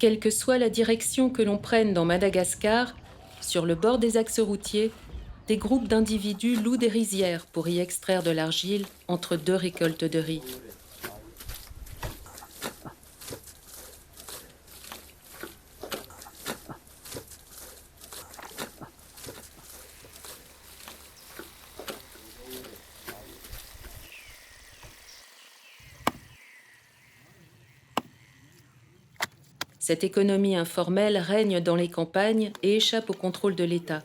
Quelle que soit la direction que l'on prenne dans Madagascar, sur le bord des axes routiers, des groupes d'individus louent des rizières pour y extraire de l'argile entre deux récoltes de riz. Cette économie informelle règne dans les campagnes et échappe au contrôle de l'État.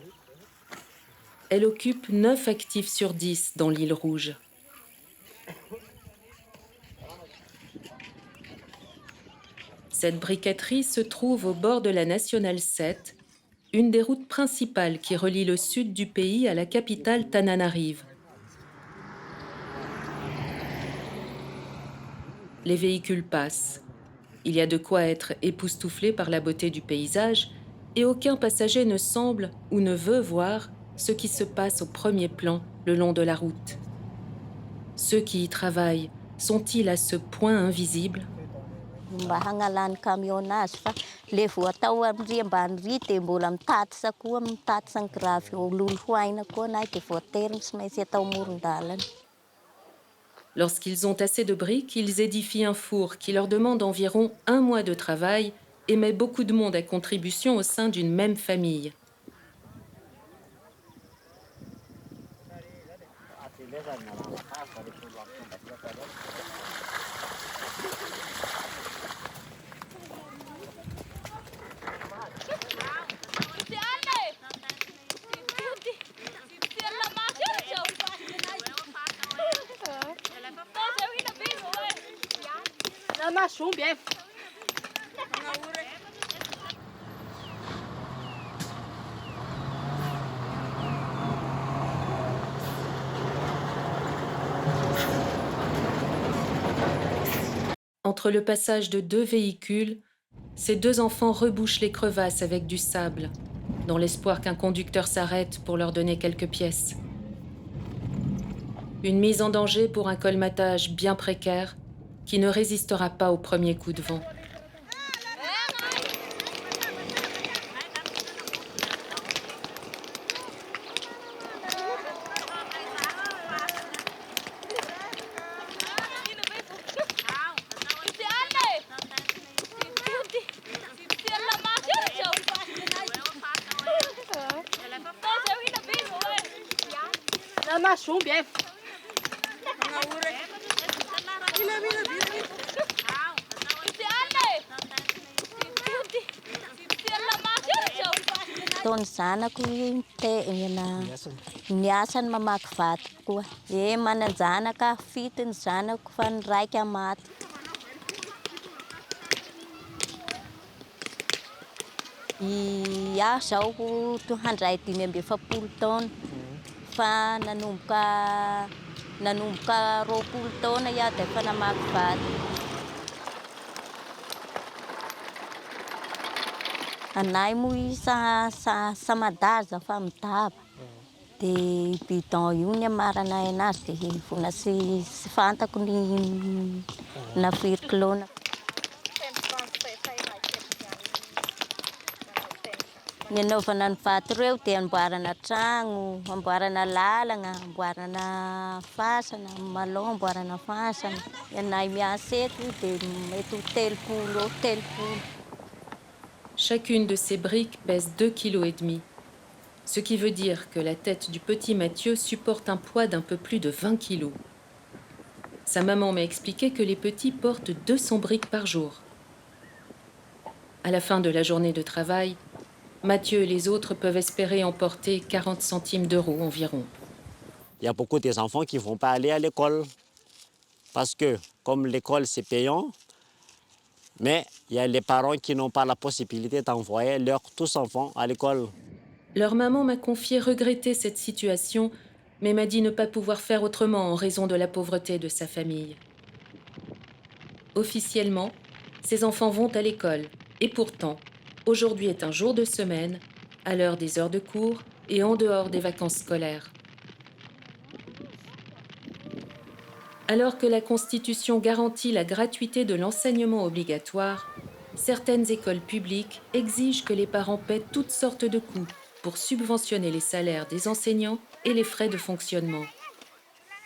Elle occupe 9 actifs sur 10 dans l'île Rouge. Cette briqueterie se trouve au bord de la Nationale 7, une des routes principales qui relie le sud du pays à la capitale Tananarive. Les véhicules passent. Il y a de quoi être époustouflé par la beauté du paysage et aucun passager ne semble ou ne veut voir ce qui se passe au premier plan le long de la route. Ceux qui y travaillent sont-ils à ce point invisibles? Mba hangalany camionnage fa le voatao am'ry ambany ry de mbola mitatitra koa mitatitra ny gravy lolo hoaina koa na de voatery tsy maintsy atao moron-dalana. Lorsqu'ils ont assez de briques, ils édifient un four qui leur demande environ 1 mois de travail et met beaucoup de monde à contribution au sein d'une même famille. Entre le passage de 2 véhicules, ces 2 enfants rebouchent les crevasses avec du sable, dans l'espoir qu'un conducteur s'arrête pour leur donner quelques pièces. Une mise en danger pour un colmatage bien précaire qui ne résistera pas au premier coup de vent. Taon'ny zanako niasa ny mamaky vato koa. Manan-janaka fito ny zanako fa ny raika maty. Iaho zao handray 5 taona fa nanomboka 20 taona iaho de efa namaky vato. Anay moa samadaza fa midava. De bidon io ny amaranay anazy de vona sy fantako na firy kilôna. Ny anaovana ny vato reo de amboarana tragno, amboarana lalagna, amboarana fasana, malao amboarana fasana. Anay miasa eto de mety ho telopolo. Chacune de ces briques pèse 2,5 kg, ce qui veut dire que la tête du petit Mathieu supporte un poids d'un peu plus de 20 kg. Sa maman m'a expliqué que les petits portent 200 briques par jour. À la fin de la journée de travail, Mathieu et les autres peuvent espérer emporter 40 centimes d'euros environ. Il y a beaucoup d'enfants qui ne vont pas aller à l'école parce que, comme l'école c'est payant, mais il y a les parents qui n'ont pas la possibilité d'envoyer tous enfants à l'école. Leur maman m'a confié regretter cette situation, mais m'a dit ne pas pouvoir faire autrement en raison de la pauvreté de sa famille. Officiellement, ces enfants vont à l'école, et pourtant, aujourd'hui est un jour de semaine, à l'heure des heures de cours et en dehors des vacances scolaires. Alors que la Constitution garantit la gratuité de l'enseignement obligatoire, certaines écoles publiques exigent que les parents paient toutes sortes de coûts pour subventionner les salaires des enseignants et les frais de fonctionnement.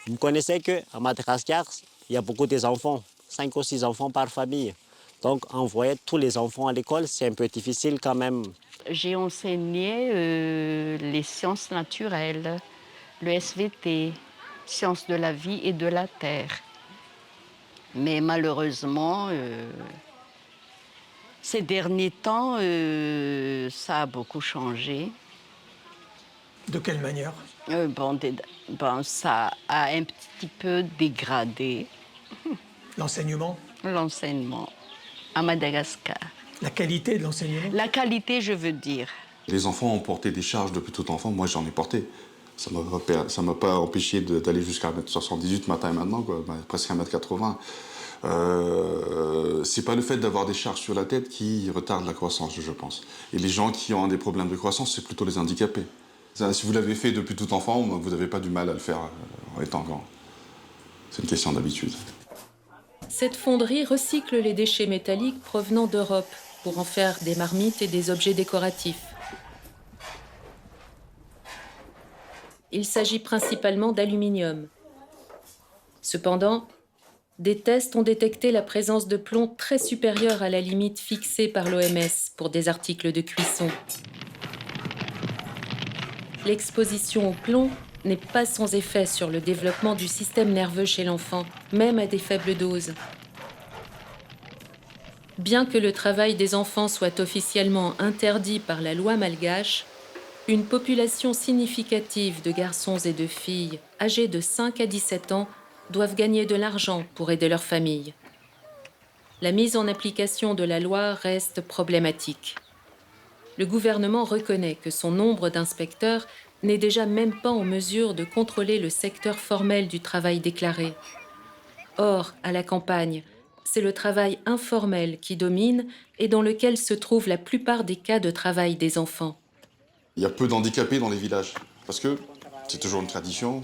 Vous connaissez qu'à Madagascar, il y a beaucoup d'enfants, 5 ou 6 enfants par famille. Donc envoyer tous les enfants à l'école, c'est un peu difficile quand même. J'ai enseigné les sciences naturelles, le SVT, sciences de la vie et de la terre. Mais malheureusement, ces derniers temps, ça a beaucoup changé. De quelle manière? Ça a un petit peu dégradé L'enseignement? l'enseignement à Madagascar. La qualité de l'enseignement? La qualité, je veux dire. Les enfants ont porté des charges depuis tout enfant. Moi, j'en ai porté. Ça ne m'a pas empêché d'aller jusqu'à 1m78 matin et maintenant, quoi, presque 1m80. C'est pas le fait d'avoir des charges sur la tête qui retarde la croissance, je pense. Et les gens qui ont des problèmes de croissance, c'est plutôt les handicapés. Si vous l'avez fait depuis tout enfant, vous n'avez pas du mal à le faire en étant grand. C'est une question d'habitude. Cette fonderie recycle les déchets métalliques provenant d'Europe pour en faire des marmites et des objets décoratifs. Il s'agit principalement d'aluminium. Cependant, des tests ont détecté la présence de plomb très supérieure à la limite fixée par l'OMS pour des articles de cuisson. L'exposition au plomb n'est pas sans effet sur le développement du système nerveux chez l'enfant, même à des faibles doses. Bien que le travail des enfants soit officiellement interdit par la loi malgache, une population significative de garçons et de filles âgés de 5 à 17 ans doivent gagner de l'argent pour aider leur famille. La mise en application de la loi reste problématique. Le gouvernement reconnaît que son nombre d'inspecteurs n'est déjà même pas en mesure de contrôler le secteur formel du travail déclaré. Or, à la campagne, c'est le travail informel qui domine et dans lequel se trouvent la plupart des cas de travail des enfants. Il y a peu d'handicapés dans les villages, parce que c'est toujours une tradition.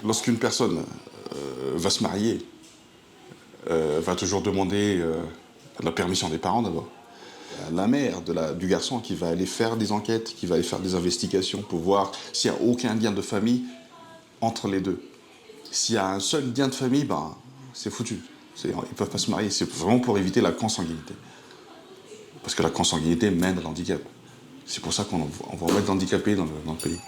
Lorsqu'une personne va se marier, va toujours demander la permission des parents d'abord. La mère du garçon qui va aller faire des enquêtes, qui va aller faire des investigations pour voir s'il n'y a aucun lien de famille entre les deux. S'il y a un seul lien de famille, ben, c'est foutu. Ils ne peuvent pas se marier. C'est vraiment pour éviter la consanguinité. Parce que la consanguinité mène à l'handicap. C'est pour ça qu'on va mettre d'handicapés dans le pays.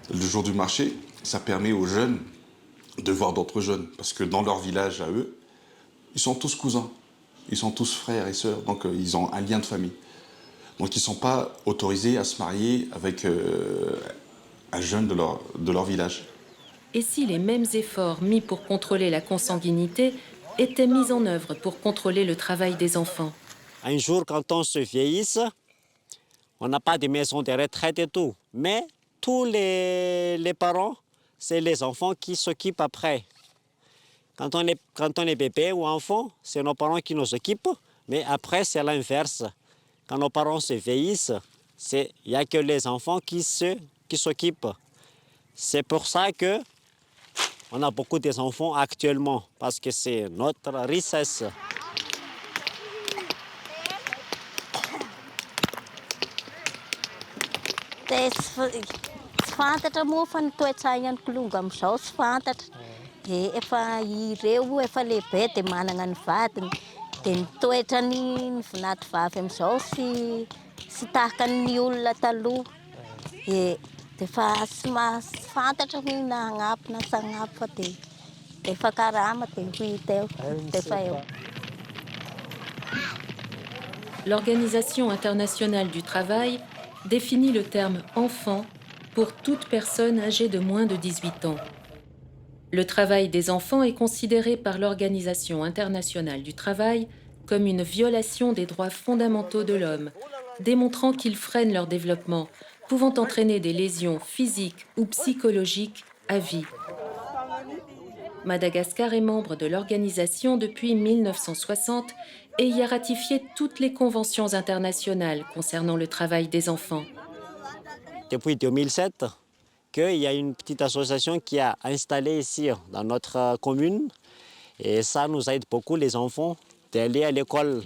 Le jour du marché, ça permet aux jeunes de voir d'autres jeunes. Parce que dans leur village à eux, ils sont tous cousins. Ils sont tous frères et sœurs. Donc ils ont un lien de famille. Donc ils ne sont pas autorisés à se marier avec un jeune de leur village. Et si les mêmes efforts mis pour contrôler la consanguinité étaient mis en œuvre pour contrôler le travail des enfants? Un jour, quand on se vieillisse, on n'a pas de maison de retraite et tout. Mais tous les parents, c'est les enfants qui s'occupent après. Quand on est bébé ou enfant, c'est nos parents qui nous occupent. Mais après, c'est l'inverse. Quand nos parents se vieillissent, il n'y a que les enfants qui s'occupent. C'est pour ça que on a beaucoup d'enfants actuellement, parce que c'est notre richesse. Tsy fantatra moa fa ny toe-tsain'ny kolonga amin'izao tsy fantatra. Dia efa ireo efa lehibe dia manana ny vadiny. Dia ny toetrany ny vinativavy amin'izao tsy tahaka ny olona taloha. Dia efa tsy fantatra hoe na hanampy na tsy hanampy fa dia efa karama dia ho hita eo. Dia efa eo. L'Organisation internationale du travail définit le terme « enfant » pour toute personne âgée de moins de 18 ans. Le travail des enfants est considéré par l'Organisation internationale du travail comme une violation des droits fondamentaux de l'homme, démontrant qu'il freine leur développement, pouvant entraîner des lésions physiques ou psychologiques à vie. Madagascar est membre de l'organisation depuis 1960 et y a ratifié toutes les conventions internationales concernant le travail des enfants. Depuis 2007, il y a une petite association qui a installé ici dans notre commune Et ça nous aide beaucoup, les enfants, d'aller à l'école.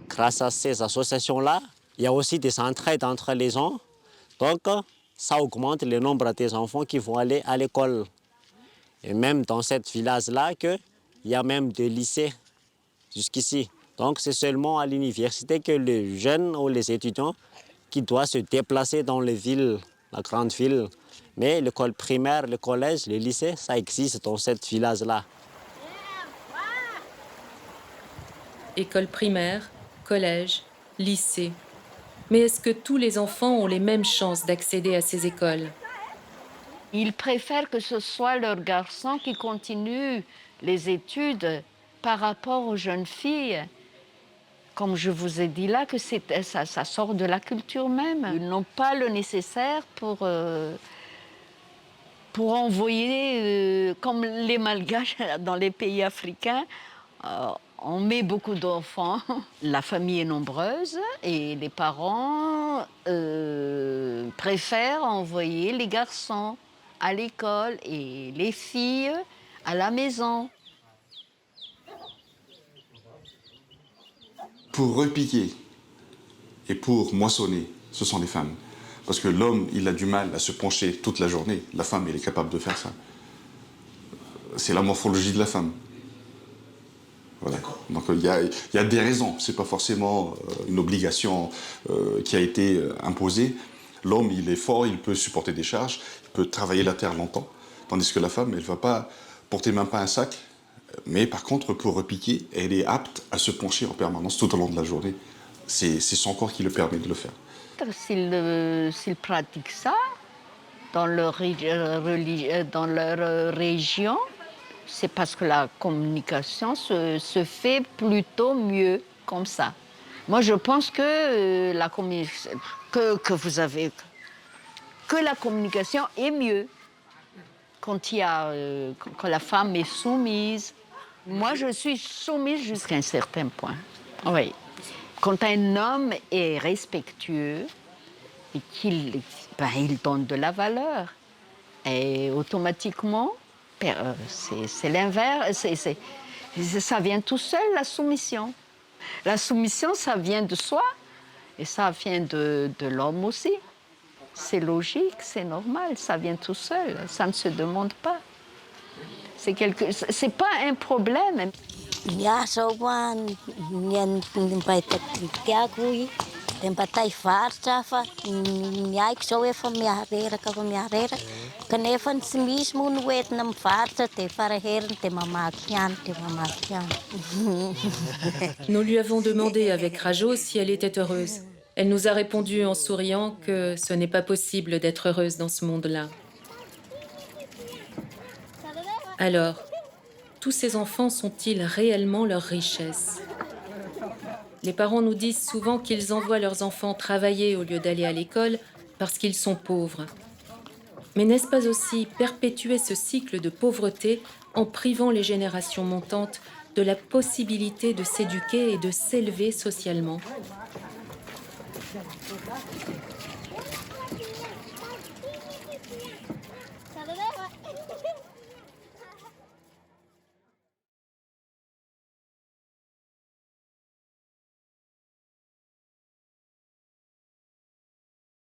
Grâce à ces associations-là, il y a aussi des entraides entre les gens. Donc, ça augmente le nombre des enfants qui vont aller à l'école. Et même dans cette village-là, il y a même des lycées jusqu'ici. Donc, c'est seulement à l'université que les jeunes ou les étudiants qui doivent se déplacer dans les villes, la grande ville. Mais l'école primaire, le collège, le lycée, ça existe dans cette village-là. École primaire, collège, lycée. Mais est-ce que tous les enfants ont les mêmes chances d'accéder à ces écoles? Ils préfèrent que ce soit leurs garçons qui continuent les études par rapport aux jeunes filles. Comme je vous ai dit là, que ça sort de la culture même. Ils n'ont pas le nécessaire pour envoyer, comme les Malgaches dans les pays africains, on met beaucoup d'enfants. La famille est nombreuse et les parents préfèrent envoyer les garçons à l'école et les filles à la maison. Pour repiquer et pour moissonner, ce sont les femmes. Parce que l'homme, il a du mal à se pencher toute la journée. La femme, elle est capable de faire ça. C'est la morphologie de la femme. Voilà. Donc il y a des raisons. C'est pas forcément une obligation qui a été imposée. L'homme, il est fort, il peut supporter des charges, il peut travailler la terre longtemps. Tandis que la femme, elle ne va pas porter même pas un sac. Mais par contre, pour repiquer, elle est apte à se pencher en permanence tout au long de la journée. C'est son corps qui le permet de le faire. S'ils pratiquent ça dans leur région, c'est parce que la communication se fait plutôt mieux comme ça. Moi, je pense que la communication est mieux quand quand la femme est soumise. Moi, je suis soumise jusqu'à un certain point. Oui. Quand un homme est respectueux et qu'il donne de la valeur, et automatiquement, c'est l'inverse. Ça vient tout seul, la soumission. La soumission, ça vient de soi et ça vient de l'homme aussi. C'est logique, c'est normal, ça vient tout seul, ça ne se demande pas. C'est pas un problème. Nous lui avons demandé avec Rajo si elle était heureuse. Elle nous a répondu en souriant que ce n'est pas possible d'être heureuse dans ce monde-là. Alors, tous ces enfants sont-ils réellement leur richesse? Les parents nous disent souvent qu'ils envoient leurs enfants travailler au lieu d'aller à l'école parce qu'ils sont pauvres. Mais n'est-ce pas aussi perpétuer ce cycle de pauvreté en privant les générations montantes de la possibilité de s'éduquer et de s'élever socialement?